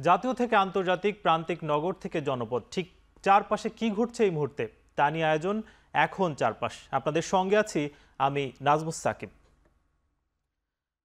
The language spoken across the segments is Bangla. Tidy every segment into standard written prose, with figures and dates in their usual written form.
জাতীয় থেকে আন্তর্জাতিক, প্রান্তিক নগর থেকে জনপদ, ঠিক চারপাশে কি ঘটছে এই মুহূর্তে তা নিয়ে আয়োজন এখন চারপাশ। আপনাদের সঙ্গে আছি আমি নাজমুস সাকিব।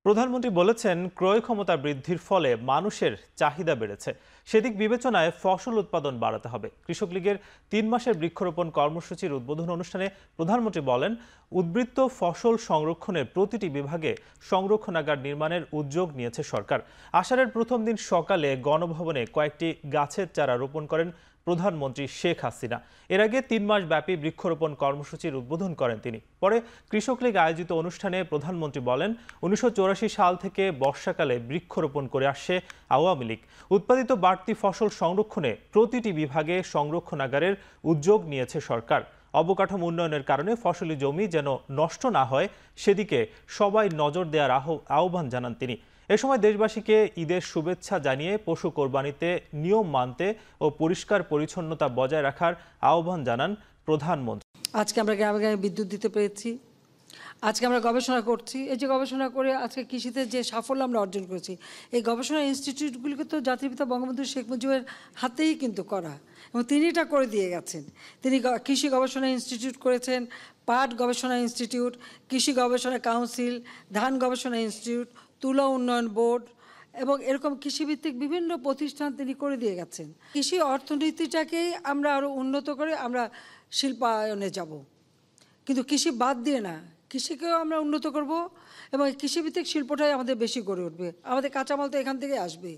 প্রধানমন্ত্রী বলেছেন, ক্রয় ক্ষমতা বৃদ্ধির ফলে মানুষের চাহিদা বেড়েছে, সেদিক বিবেচনায় ফসল উৎপাদন বাড়াতে হবে। কৃষক লীগের ৩ মাসের বৃক্ষরোপণ কর্মসূচির উদ্বোধন অনুষ্ঠানে প্রধানমন্ত্রী বলেন, উদ্বৃত্ত ফসল সংরক্ষণের প্রতিটি বিভাগে সংরক্ষণাগার নির্মাণের উদ্যোগ নিয়েছে সরকার। আষাঢ়ের প্রথম দিন সকালে গণভবনে কয়েকটি গাছের চারা রোপণ করেন প্রধানমন্ত্রী শেখ হাসিনা। এর আগে ৩ মাস ব্যাপী বৃক্ষরোপণ কর্মসূচির উদ্বোধন করেন তিনি। পরে কৃষক লীগ আয়োজিত অনুষ্ঠানে প্রধানমন্ত্রী বলেন, ১৯৮৪ সাল থেকে বর্ষাকালে বৃক্ষরোপণ করে আসছে আওয়ামী লীগ। উৎপাদিত বাড়তি ফসল সংরক্ষণে প্রতিটি বিভাগে সংরক্ষণাগারের উদ্যোগ নিয়েছে সরকার। অবকাঠামো উন্নয়নের কারণে ফসলি জমি যেন নষ্ট না হয় সেদিকে সবাই নজর দেওয়ার আহ্বান জানান তিনি। এ সময় দেশবাসীকে ঈদের শুভেচ্ছা জানিয়ে পশু কোরবানিতে নিয়ম মানতে ও পরিষ্কার পরিচ্ছন্নতা বজায় রাখার আহ্বান জানান প্রধানমন্ত্রী। আজকে আমরা গ্রামে গ্রামে বিদ্যুৎ দিতে পেরেছি, আজকে আমরা গবেষণা করছি। এই যে গবেষণা করে আজকে কৃষিতে যে সাফল্য আমরা অর্জন করেছি, এই গবেষণা ইনস্টিটিউটগুলিকে তো জাতির পিতা বঙ্গবন্ধু শেখ মুজিবের হাতেই কিন্তু করা, এবং তিনি এটা করে দিয়ে গেছেন। তিনি কৃষি গবেষণা ইনস্টিটিউট করেছেন, পাট গবেষণা ইনস্টিটিউট, কৃষি গবেষণা কাউন্সিল, ধান গবেষণা ইনস্টিটিউট, তুলা উন্নয়ন বোর্ড এবং এরকম কৃষিভিত্তিক বিভিন্ন প্রতিষ্ঠান তিনি করে দিয়ে গেছেন। কৃষি অর্থনীতিটাকেই আমরা আরও উন্নত করে আমরা শিল্পায়নে যাব, কিন্তু কৃষি বাদ দিয়ে না, কৃষিকেও আমরা উন্নত করব এবং কৃষিভিত্তিক শিল্পটাই আমাদের বেশি গড়ে উঠবে। আমাদের কাঁচামাল তো এখান থেকে আসবে,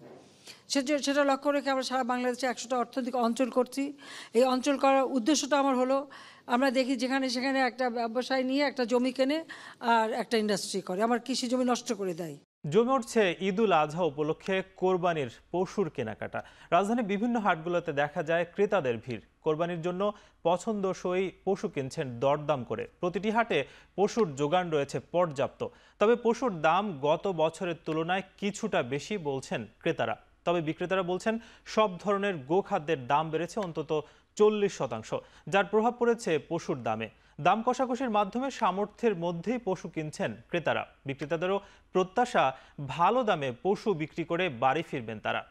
সেটা লক্ষ্য রেখে আমরা সারা বাংলাদেশে ১০০টা অর্থনৈতিক অঞ্চল করছি। এই অঞ্চল করার উদ্দেশ্যটা আমার হলো, আমরা দেখি যেখানে সেখানে একটা ব্যবসায় নিয়ে একটা জমি কেনে আর একটা ইন্ডাস্ট্রি করে, আমার কৃষি জমি নষ্ট করে দেয়। জমে উঠছে ঈদুল আজহা উপলক্ষে কোরবানির পশুর কেনাকাটা। রাজধানীর বিভিন্ন হাটগুলোতে দেখা যায় ক্রেতাদের ভিড়। কোরবানির জন্য পছন্দসই পশু কিনছেন দরদাম করে। প্রতিটি হাটে পশুর যোগান রয়েছে পর্যাপ্ত, তবে পশুর দাম গত বছরের তুলনায় কিছুটা বেশি বলছেন ক্রেতারা। তবে বিক্রেতারা বলছেন, সব ধরনের গোখাদ্যের দাম বেড়েছে অন্তত ৪০%, যার প্রভাব পড়েছে পশুর দামে। দাম কষাকষির মাধ্যমে সামর্থ্যের মধ্যেই পশু কিনছেন ক্রেতারা। বিক্রেতাদেরও প্রত্যাশা, ভালো দামে পশু বিক্রি করে বাড়ি ফিরবেন তারা।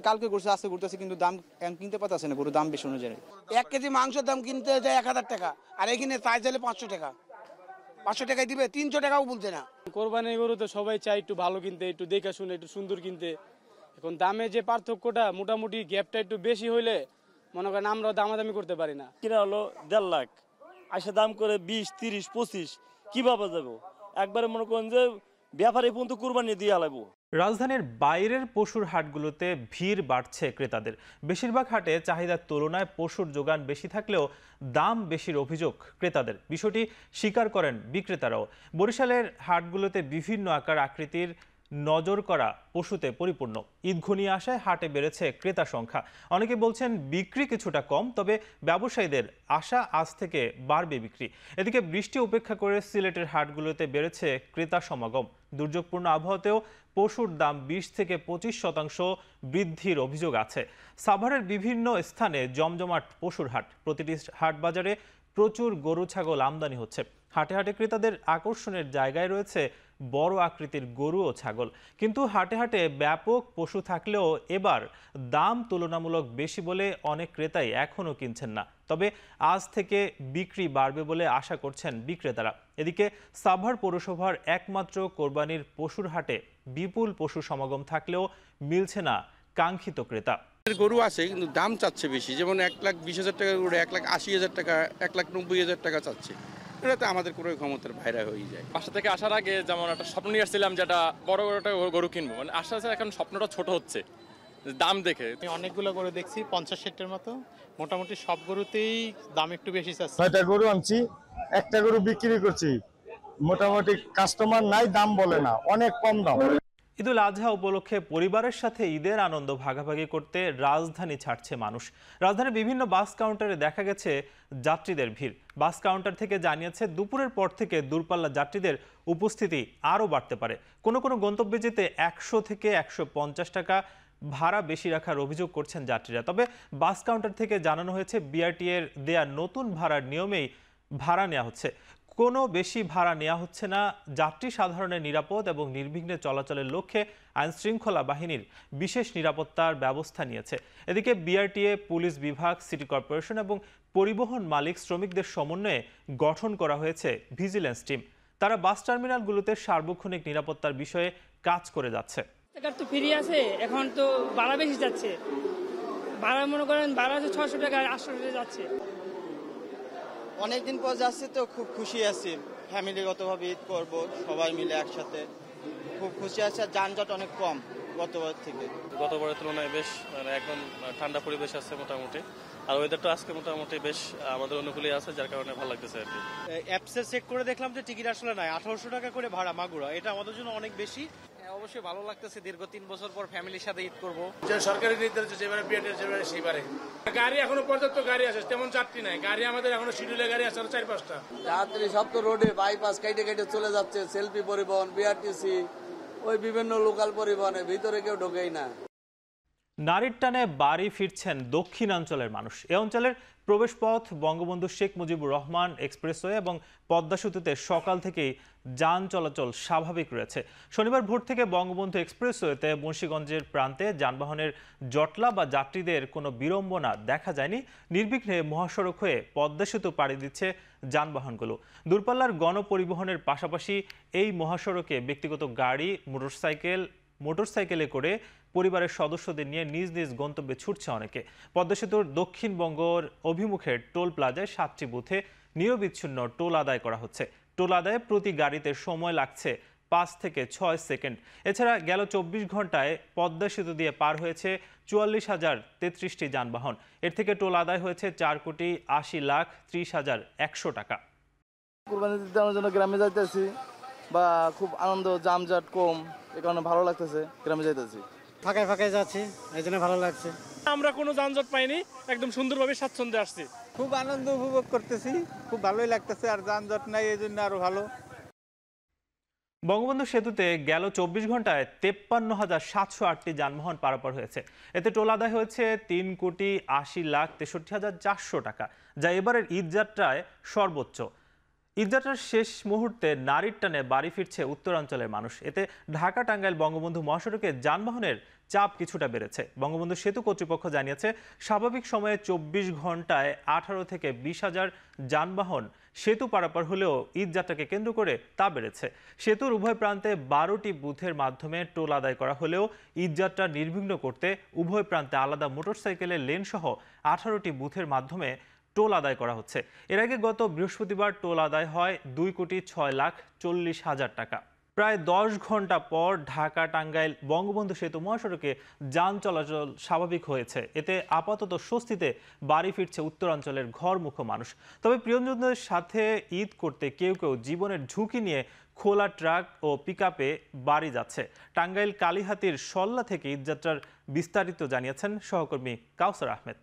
কালকে ঘুরছে, আজকে ঘুরতেছে, কিন্তু দাম কিনতে পারতেছে না, গরুর দাম বেশি অনুযায়ী। 1 কেজি মাংসের দাম কিনতে যায় ১,০০০ টাকা, আর এখানে তাই চাইলে ৫০০ টাকা। ৫০০ টাকায় দিবে, ৩০০ টাকাও বলছে না। কোরবানির গরু তো সবাই চায় একটু ভালো কিনতে, একটু দেখে শুনে, একটু সুন্দর কিনতে। এখন দামে যে পার্থক্যটা, মোটামুটি গ্যাপটা একটু বেশি হইলে মনে করেন আমরা দামাদামি করতে পারি না। কিনা হলো ১.৫ লাখ, আসে দাম করে ২০, ৩০, ২৫, কিভাবে যাবো? একবারে মনে করেন যে ব্যাপারে পর্যন্ত কুরবানি দিয়ে আলাবো। রাজধানীর বাইরের পশুর হাটগুলোতে ভিড় বাড়ছে ক্রেতাদের। বেশিরভাগ হাটে চাহিদার তুলনায় পশুর যোগান বেশি থাকলেও দাম বেশির অভিযোগ ক্রেতাদের। বিষয়টি স্বীকার করেন বিক্রেতারাও। বরিশালের হাটগুলোতে বিভিন্ন আকার আকৃতির নজর করা পশুতে পরিপূর্ণ। ঈদ ঘনিয়ে আসায় হাটে বেড়েছে ক্রেতা সংখ্যা। অনেকে বলছেন বিক্রি কিছুটা কম, তবে ব্যবসায়ীদের আশা আজ থেকে বাড়বে বিক্রি। এদিকে বৃষ্টি উপেক্ষা করে সিলেটের হাটগুলোতে বেড়েছে ক্রেতা সমাগম। দুর্যোগপূর্ণ আবহাওয়াতেও পশুর দাম ২০ থেকে ২৫% বৃদ্ধির অভিযোগ আছে। সাভারের বিভিন্ন স্থানে জমজমাট পশুর হাট। প্রতিটি হাট বাজারে প্রচুর গরু ছাগল আমদানি হচ্ছে। হাটে হাটে ক্রেতাদের আকর্ষণের জায়গায় রয়েছে বড় আকৃতির গরু ও ছাগল। কিন্তু হাটে হাটে ব্যাপক পশু থাকলেও এবার দাম তুলনামূলক বেশি বলে অনেক ক্রেতাই এখনও কিনছেন না। তবে আজ থেকে বিক্রি বাড়বে বলে আশা করছেন বিক্রেতারা। এদিকে সাভার পৌরসভার একমাত্র কোরবানির পশুর হাটে বিপুল পশু সমাগম থাকলেও মিলছে না কাঙ্ক্ষিত ক্রেতা। গরু আছে, কিন্তু দাম চাচ্ছে বেশি, যেমন ১,২০,০০০ টাকা করে, ১,৮০,০০০ টাকা, ১,৯০,০০০ টাকা চাচ্ছে। এটাতে আমাদের ক্রয় ক্ষমতার বাইরে হয়ে যায়। বাসা থেকে আসার আগে যেমন একটা স্বপ্ন নিয়ে আসছিলাম, যেটা বড় একটা গরু কিনবো, মানে আস্তে আস্তে এখন স্বপ্নটা ছোট হচ্ছে দাম দেখে। অনেকগুলো গরু দেখছি, ৫০-৬০-এর মতো। মোটামুটি সব গরুতেই দাম একটু বেশি চাচ্ছে। ৬টা গরু আনছি, একটা গরু বিক্রি করছি, মোটামুটি কাস্টমার নাই, দাম বলে না, অনেক কম দাম। ঈদুল আজহা উপলক্ষে পরিবারের সাথে ঈদের আনন্দ ভাগাভাগি করতে রাজধানী ছাড়ছে মানুষ। রাজধানীর বিভিন্ন বাস কাউন্টারে দেখা গেছে যাত্রীদের ভিড়। বাস কাউন্টার থেকে জানিয়েছে, দুপুরের পর থেকে দূরপাল্লা যাত্রীদের উপস্থিতি আরও বাড়তে পারে। কোনো কোনো গন্তব্যে যেতে ১০০ থেকে ১৫০ টাকা ভাড়া বেশি রাখার অভিযোগ করছেন যাত্রীরা। তবে বাস কাউন্টার থেকে জানানো হয়েছে, বিআরটি এর দেয়া নতুন ভাড়ার নিয়মেই ভাড়া নেওয়া হচ্ছে। কোনো বেশি ভাড়া নেওয়া হচ্ছে না। যাত্রী সাধারণের নিরাপদ এবং নির্বিঘ্নে চলাচলের লক্ষ্যে আইনশৃঙ্খলা বাহিনীর বিশেষ নিরাপত্তার ব্যবস্থা নিয়েছে। এদিকে বিআরটিএ, পুলিশ বিভাগ, সিটি কর্পোরেশন এবং পরিবহন মালিক শ্রমিকদের সমন্বয়ে গঠন করা হয়েছে ভিজিল্যান্স টিম। তারা বাস টার্মিনালগুলোতে সার্বক্ষণিক নিরাপত্তার বিষয়ে কাজ করে যাচ্ছে। তো ফ্রি আছে, এখন তো ভাড়া বেশি যাচ্ছে। ভাড়া মনে করেন ভাড়া আছে 600 টাকা, 800 টাকা যাচ্ছে। অনেকদিন পর যাচ্ছে তো খুব খুশি আছি। ফ্যামিলিগতভাবে ঈদ করব সবাই মিলে একসাথে, খুব খুশি আছি। আর যানজট অনেক কম গতবার থেকে। গতবারের তুলনায় বেশ একদম ঠান্ডা পরিবেশ আছে মোটামুটি। আর ওয়েদারটা আজকে মোটামুটি বেশ আমাদের অনুকূলে আছে, যার কারণে ভালো লাগতেছে আর কি। অ্যাপসে চেক করে দেখলাম যে টিকিট আসলে নাই, 1800 টাকা করে ভাড়া মাগুরা। এটা আমাদের জন্য অনেক বেশি। অবশ্যই ভালো লাগতেছে, দীর্ঘ 3 বছর পর ফ্যামিলির সাথে ঈদ করবো। সরকারি নির্দেশ যেবারে বিআরটিএ যেবারে সেইবারে গাড়ি এখনো পর্যাপ্ত গাড়ি আছে, তেমন যাত্রী নাই। গাড়ি আমাদের এখনো শিডিউলে গাড়ি আছে 4-5টা। যাত্রী সব তো রোডে বাইপাস কেটে কেটে চলে যাচ্ছে। সেলফি পরিবহন, বিআরটিসি, ওই বিভিন্ন লোকাল পরিবহনের ভিতরে কেউ ঢোকেই না। নারীর টানে বাড়ি ফিরছেন দক্ষিণাঞ্চলের মানুষ। এ অঞ্চলের প্রবেশপথ বঙ্গবন্ধু শেখ মুজিবুর রহমান এক্সপ্রেসওয়ে এবং পদ্মা সেতুতে সকাল থেকেই যান চলাচল স্বাভাবিক রয়েছে। শনিবার ভোর থেকে বঙ্গবন্ধু এক্সপ্রেসওয়েতে মুন্সিগঞ্জের প্রান্তে যানবাহনের জটলা বা যাত্রীদের কোনো বিড়ম্বনা দেখা যায়নি। নির্বিঘ্নে মহাসড়ক হয়ে পদ্মা সেতু পাড়ি দিচ্ছে যানবাহনগুলো। দূরপাল্লার গণপরিবহনের পাশাপাশি এই মহাসড়কে ব্যক্তিগত গাড়ি, মোটরসাইকেলে করে পরিবারের সদস্যদের নিয়ে নিজ নিজ গন্তব্যে ছুটছে অনেকে। পদ্মা সেতুর দক্ষিণবঙ্গর অভিমুখের টোল প্লাজায় 7টি বুথে নিরবিচ্ছিন্ন টোল আদায় করা হচ্ছে। টোল আদায়ে প্রতি গাড়িতে সময় লাগছে 5 থেকে 6 সেকেন্ড। এছাড়া গেল 24 ঘন্টায় পদ্মা সেতু দিয়ে পার হয়েছে 44,033টি যানবাহন। এর থেকে টোল আদায় হয়েছে 4,80,30,100 টাকা। কুরবানি দেওয়ার জন্য গ্রামে যাইতেছি, বা খুব আনন্দ, জামজট কম, এ কারণে ভালো লাগতেছে। গ্রামে যাইতেছি, ফাঁকায় ফাঁকায় যাচ্ছি, এই জন্য ভালো লাগছে। আমরা কোনো যানজট পাইনি, একদম সুন্দরভাবে স্বাচ্ছন্দ্যে আসছি। খুব আনন্দ উপভোগ করতেছি, খুব ভালোই লাগতেছে। আর যানজট নাই, এই জন্য আরো ভালো। বঙ্গবন্ধু সেতুতে গেল 24 ঘন্টায় 53,708টি যানবাহন পারাপার হয়েছে। এতে টোল আদায় হয়েছে 3,80,63,400 টাকা, যা এবারের ঈদযাত্রায় সর্বোচ্চ। ঈদযাত্রার শেষ মুহূর্তে নারীর টানে বাড়ি ফিরছে উত্তরাঞ্চলের মানুষ। এতে ঢাকা টাঙ্গাইল বঙ্গবন্ধু মহাসড়কে যানবাহনের চাপ কিছুটা বেড়েছে। বঙ্গবন্ধু সেতু কর্তৃপক্ষ জানিয়েছে, স্বাভাবিক সময়ে 24 ঘন্টায় 18 থেকে 20,000 যানবাহন সেতু পারাপার হলেও ঈদযাত্রাকে কেন্দ্র করে তা বেড়েছে। সেতুর উভয় প্রান্তে 12টি বুথের মাধ্যমে টোল আদায় করা হলেও ঈদযাত্রা নির্বিঘ্ন করতে উভয় প্রান্তে আলাদা মোটরসাইকেলের লেন সহ 18টি বুথের মাধ্যমে টোল আদায় করা হচ্ছে। এর আগে গত বৃহস্পতিবার টোল আদায় হয় 2,06,40,000 টাকা। প্রায় 10 ঘন্টা পর ঢাকা টাঙ্গাইল বঙ্গবন্ধু সেতু মহাসড়কে যান চলাচল স্বাভাবিক হয়েছে। এতে আপাতত স্বস্তিতে বাড়ি ফিরছে উত্তরাঞ্চলের ঘরমুখো মানুষ। তবে প্রিয়জনদের সাথে ঈদ করতে কেউ কেউ জীবনের ঝুঁকি নিয়ে খোলা ট্রাক ও পিকআপে বাড়ি যাচ্ছে। টাঙ্গাইল কালীহাতির সল্লা থেকে ঈদযাত্রার বিস্তারিত জানিয়েছেন সহকর্মী কাউসার আহমেদ।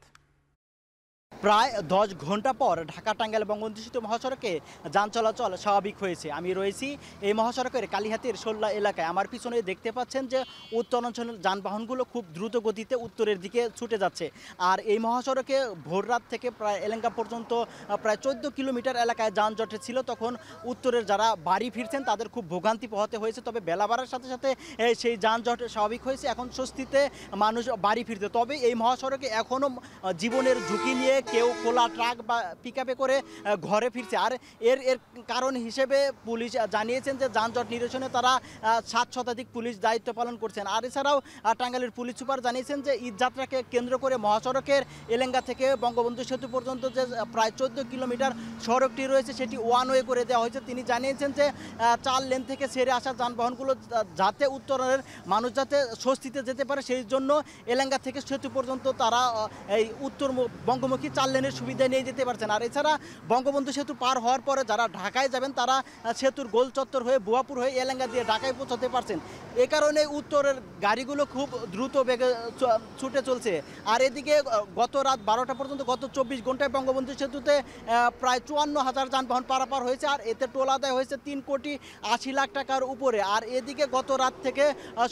প্রায় 10 ঘন্টা পর ঢাকা টাঙ্গাইল বঙ্গবন্ধু সেতু মহাসড়কে যান চলাচল স্বাভাবিক হয়েছে। আমি রয়েছি এই মহাসড়কের কালীহাতির সোল্লা এলাকায়। আমার পিছনে দেখতে পাচ্ছেন যে উত্তরাঞ্চলের যানবাহনগুলো খুব দ্রুত গতিতে উত্তরের দিকে ছুটে যাচ্ছে। আর এই মহাসড়কে ভোররাত থেকে প্রায় এলেঙ্গা পর্যন্ত প্রায় 14 কিলোমিটার এলাকায় যানজটে ছিল। তখন উত্তরের যারা বাড়ি ফিরছেন তাদের খুব ভোগান্তি পোহাতে হয়েছে। তবে বেলা বাড়ার সাথে সাথে সেই যানজট স্বাভাবিক হয়েছে। এখন স্বস্তিতে মানুষ বাড়ি ফিরতে। তবে এই মহাসড়কে এখনও জীবনের ঝুঁকি নিয়ে কেউ খোলা ট্রাক বা পিকআপে করে ঘরে ফিরছে। আর এর কারণ হিসেবে পুলিশ জানিয়েছেন যে যানজট নিরসনে তারা 7 শতাধিক পুলিশ দায়িত্ব পালন করছেন। আর এছাড়াও টাঙ্গাইলের পুলিশ সুপার জানিয়েছেন যে ঈদযাত্রাকে কেন্দ্র করে মহাসড়কের এলেঙ্গা থেকে বঙ্গবন্ধু সেতু পর্যন্ত যে প্রায় 14 কিলোমিটার সড়কটি রয়েছে সেটি ওয়ান ওয়ে করে দেওয়া হয়েছে। তিনি জানিয়েছেন যে 4 লেন থেকে ছেড়ে আসা যানবাহনগুলো যাতে উত্তরের মানুষ যাতে স্বস্তিতে যেতে পারে সেই জন্য এলেঙ্গা থেকে সেতু পর্যন্ত তারা এই উত্তর বঙ্গমুখী 4 লেনের সুবিধা নিয়ে যেতে পারছেন। আর এছাড়া বঙ্গবন্ধু সেতু পার হওয়ার পরে যারা ঢাকায় যাবেন তারা সেতুর গোল চত্বর হয়ে বুয়াপুর হয়ে এলেঙ্গা দিয়ে ঢাকায় পৌঁছাতে পারছেন। এ কারণে উত্তরের গাড়িগুলো খুব দ্রুত বেগে ছুটে চলছে। আর এদিকে গত রাত 12টা পর্যন্ত গত 24 ঘন্টায় বঙ্গবন্ধু সেতুতে প্রায় 54,000 যানবাহন পারাপার হয়েছে। আর এতে টোল আদায় হয়েছে 3,80,00,000 টাকার উপরে। আর এদিকে গত রাত থেকে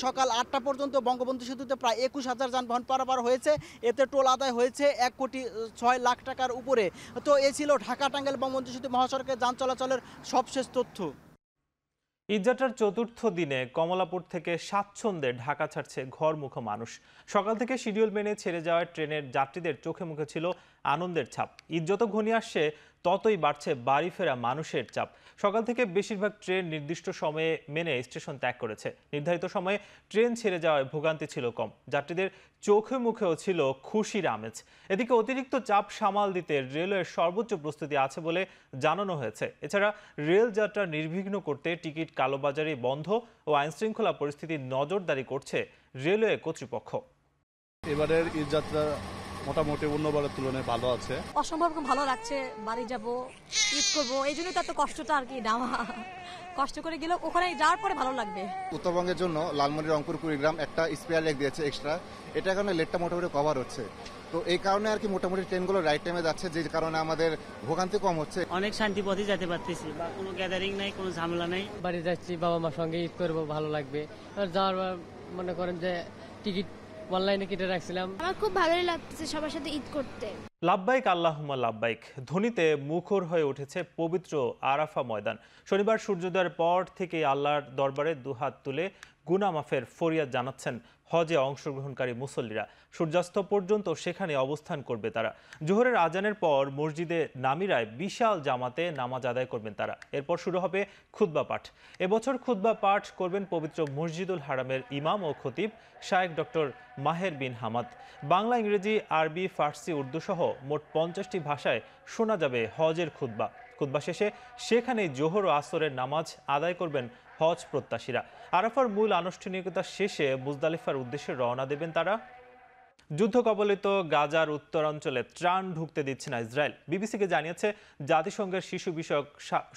সকাল 8টা পর্যন্ত বঙ্গবন্ধু সেতুতে প্রায় 21,000 যানবাহন পারাপার হয়েছে। এতে টোল আদায় হয়েছে 1,06,00,000 6 লাখ টাকার উপরে। তো এ ছিল ঢাকা টাঙ্গাইল বঙ্গবন্ধু সেতু মহাসড়কে যান চলাচলের সবশেষ তথ্য। ঈদযাত্রার চতুর্থ দিনে কমলাপুর থেকে স্বাচ্ছন্দ্যে ঢাকা ছাড়ছে ঘরমুখো মানুষ। সকাল থেকে শিডিউল মেনে ছেড়ে যাওয়া ট্রেনের যাত্রীদের চোখে মুখে ছিল আনন্দের ছাপ। ঈদ যত ঘনিয়ে আসছে ততই বাড়ছে বাড়ি ফেরা মানুষের চাপ। সকাল থেকে বেশিরভাগ ট্রেন নির্দিষ্ট সময়ে মেনে স্টেশন ত্যাগ করেছে। নির্ধারিত সময়ে ট্রেন ছেড়ে যাওয়ায় ভোগান্তি ছিল কম, যাত্রীদের চোখে মুখেও ছিল খুশির আমেজ। এদিকে অতিরিক্ত চাপ সামাল দিতে রেলওয়ের সর্বোচ্চ প্রস্তুতি আছে বলে জানানো হয়েছে। এছাড়া রেল যাত্রা নির্বিঘ্ন করতে টিকিট কালোবাজারি বন্ধ ও আইনশৃঙ্খলা পরিস্থিতির নজরদারি করছে রেলওয়ে কর্তৃপক্ষ। এবারের ঈদ যাত্রা মোটামুটি অন্যবারের তুলনায় ভালো আছে। অসম্ভব ভালো লাগছে, বাড়ি যাব, ঈদ করবো, এই জন্যই তো এত কষ্টটা আর কি নেওয়া। কষ্ট করে গেলে ওখানে যাওয়ার পরে ভালো লাগবে। উত্তরবঙ্গের জন্য লালমনি, রংপুর, কুড়িগ্রাম একটা স্পেয়ার লেগ দিয়েছে এক্সট্রা, এটার কারণে লেটটা মোটামুটি কভার হচ্ছে। তো এই কারণে আর কি মোটামুটি ট্রেনগুলো রাইট টাইমে যাচ্ছে, যে কারণে আমাদের ভোগান্তি কম হচ্ছে। অনেক শান্তি পথে যেতে পারতেছি, বা কোনো গ্যাদারিং নাই, কোনো ঝামেলা নাই। বাড়ি যাচ্ছি, বাবা মার সঙ্গে ঈদ করবো, ভালো লাগবে। আর যাওয়ার মনে করেন যে টিকিট অনলাইনে কেটে রাখছিলাম। আমার খুব ভালোই লাগতেছে সবার সাথে ঈদ করতে। লাব্বাইক আল্লাহুম্মা লাব্বাইক ধ্বনিতে মুখর হয়ে উঠেছে পবিত্র আরাফা ময়দান। শনিবার সূর্যোদয়ের পর থেকে আল্লাহর দরবারে দুহাত তুলে গুনাহ মাফের ফরিয়াদ জানাচ্ছেন হজে অংশগ্রহণকারী মুসল্লিরা। সূর্যাস্ত পর্যন্ত সেখানে অবস্থান করবে তারা। জোহরের আজানের পর মসজিদে নামিরায় বিশাল জামাতে নামাজ আদায় করবেন তারা। এরপর শুরু হবে খুতবা পাঠ। এবছর খুতবা পাঠ করবেন পবিত্র মসজিদুল হারামের ইমাম ও খতিব শায়েখ ডক্টর মাহের বিন হামাদ। বাংলা, ইংরেজি, আরবি, ফার্সি, উর্দু সহ মোট 50টি ভাষায় শোনা যাবে হজের খুতবা। খুতবা শেষে সেখানেই জোহর ও আসরের নামাজ আদায় করবেন হজ প্রত্যাশীরা। আরাফার মূল আনুষ্ঠানিকতা শেষে মুজদালিফার উদ্দেশ্যে রওনা দেবেন তারা। যুদ্ধ কবলিত গাজার উত্তরাঞ্চলে ত্রাণ ঢুকতে দিচ্ছে না ইসরায়েল। বিবিসিকে জানিয়েছে জাতিসংঘের শিশু বিষয়ক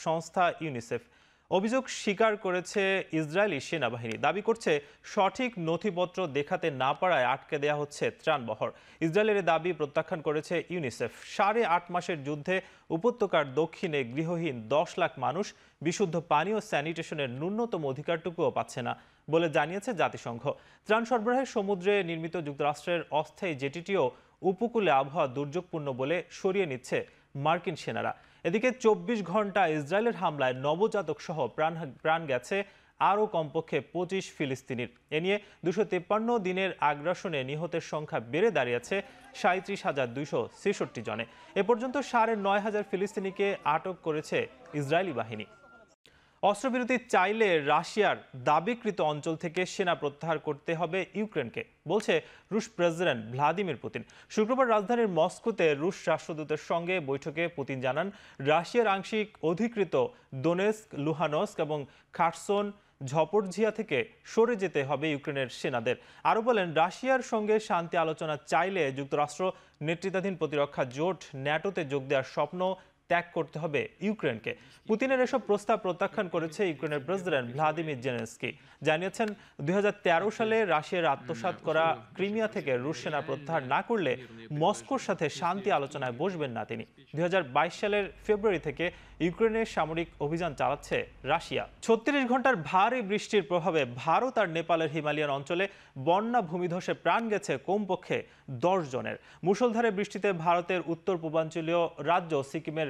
সংস্থা ইউনিসেফ। অভিযোগ স্বীকার করেছে ইসরায়েলি সেনাবাহিনী। দাবি করছে সঠিক নথিপত্র দেখাতে না পারায় আটকে দেয়া হচ্ছে ত্রাণবহর। ইসরায়েলের দাবি প্রত্যাখ্যান করেছে ইউনিসেফ। 8.5 মাসের যুদ্ধে উপত্যকার দক্ষিণে গৃহহীন 10 লাখ মানুষ বিশুদ্ধ পানি ও স্যানিটেশনের ন্যূনতম অধিকারটুকুও পাচ্ছে না বলে জানিয়েছে জাতিসংঘ। ত্রাণ সরবরাহে সমুদ্রে নির্মিত যুক্তরাষ্ট্রের অস্থায়ী জেটিটিও উপকূলে আবহাওয়া দুর্যোগপূর্ণ বলে সরিয়ে নিচ্ছে মার্কিন সেনারা। এদিকে 24 ঘন্টা ইসরায়েলের হামলায় নবজাতক সহ প্রাণ গেছে আরও কমপক্ষে 25 ফিলিস্তিনির। এ নিয়ে 253 দিনের আগ্রাসনে নিহতের সংখ্যা বেড়ে দাঁড়িয়েছে 37,266 জনে। এ পর্যন্ত 9,500 ফিলিস্তিনিকে আটক করেছে ইসরায়েলি বাহিনী। অস্ত্রবিরতি চাইলে রাশিয়ার দাবিকৃত অঞ্চল থেকে সেনা প্রত্যাহার করতে হবে ইউক্রেনকে, বলছে রুশ প্রেসিডেন্ট ভ্লাদিমির পুতিন। শুক্রবার রাজধানীর মস্কোতে রুশ রাষ্ট্রদূতের সঙ্গে বৈঠকে পুতিন জানান, রাশিয়ার আংশিক অধিকৃত দোনেস্ক, লুহানস্ক এবং খারসন, ঝপরঝিয়া থেকে সরে যেতে হবে ইউক্রেনের সেনাদের। আরও বলেন, রাশিয়ার সঙ্গে শান্তি আলোচনা চাইলে যুক্তরাষ্ট্র নেতৃত্বাধীন প্রতিরক্ষা জোট ন্যাটোতে যোগ দেওয়ার স্বপ্ন ত্যাগ করতে হবে ইউক্রেনকে। পুতিনের এসব প্রস্তাব প্রত্যাখ্যান করেছে ইউক্রেনের প্রেসিডেন্ট ভ্লাদিমির জেলেনস্কি। জানিয়েছেন, 2013 সালে রাশিয়ার আত্মসাৎ করা ক্রিমিয়া থেকে রুশ সেনা প্রত্যাহার না করলে মস্কোর সাথে শান্তি আলোচনায় বসবেন না তিনি। 2022 সালের ফেব্রুয়ারি থেকে ইউক্রেনের সামরিক অভিযান চালাচ্ছে রাশিয়া। 36 ঘন্টার ভারী বৃষ্টির প্রভাবে ভারত আর নেপালের হিমালয়ান অঞ্চলে বন্যা ভূমিধসে প্রাণ গেছে কমপক্ষে 10 জনের। মুষলধারে বৃষ্টিতে ভারতের উত্তর পূর্বাঞ্চলীয় রাজ্য সিকিমের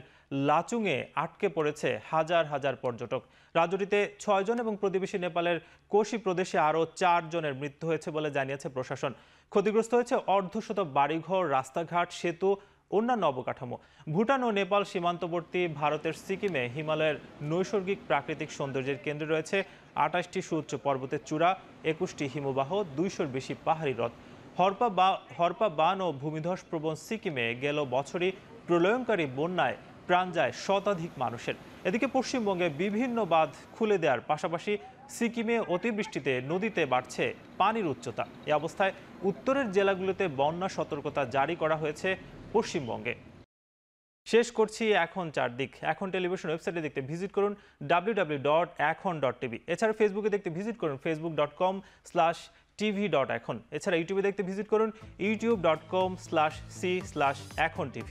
লাচুংয়ে আটকে পড়েছে হাজার হাজার পর্যটক। রাজ্যটিতে 6 জন এবং প্রতিবেশী নেপালের কোশি প্রদেশে আরও 4 জনের মৃত্যু হয়েছে বলে জানিয়েছে প্রশাসন। ক্ষতিগ্রস্ত হয়েছে অর্ধশত বাড়িঘর, রাস্তাঘাট, সেতু, অন্যান্য অবকাঠামো। ভুটান ও নেপাল সীমান্তবর্তী ভারতের সিকিমে হিমালয়ের নৈসর্গিক প্রাকৃতিক সৌন্দর্যের কেন্দ্রে রয়েছে 28টি সুউচ্চ পর্বতের চূড়া, 21টি হিমবাহ, 200-র বেশি পাহাড়ি হ্রদ। হরপা বান ও ভূমিধস প্রবণ সিকিমে গেল বছরই প্রলয়ঙ্কারী বন্যায় প্রাণ যায় শতাধিক মানুষের। এদিকে পশ্চিমবঙ্গে বিভিন্ন বাঁধ খুলে দেওয়ার পাশাপাশি সিকিমে অতিবৃষ্টিতে নদীতে বাড়ছে পানির উচ্চতা। এ অবস্থায় উত্তরের জেলাগুলোতে বন্যা সতর্কতা জারি করা হয়েছে পশ্চিমবঙ্গে। শেষ করছি এখন চারদিক। এখন টেলিভিশন ওয়েবসাইটে দেখতে ভিজিট করুন www.ekhon.tv। এছাড়া ফেসবুকে দেখতে ভিজিট করুন facebook.com/tv.ekhon। এছাড়া ইউটিউবে দেখতে ভিজিট করুন youtube.com/c/ekhon tv।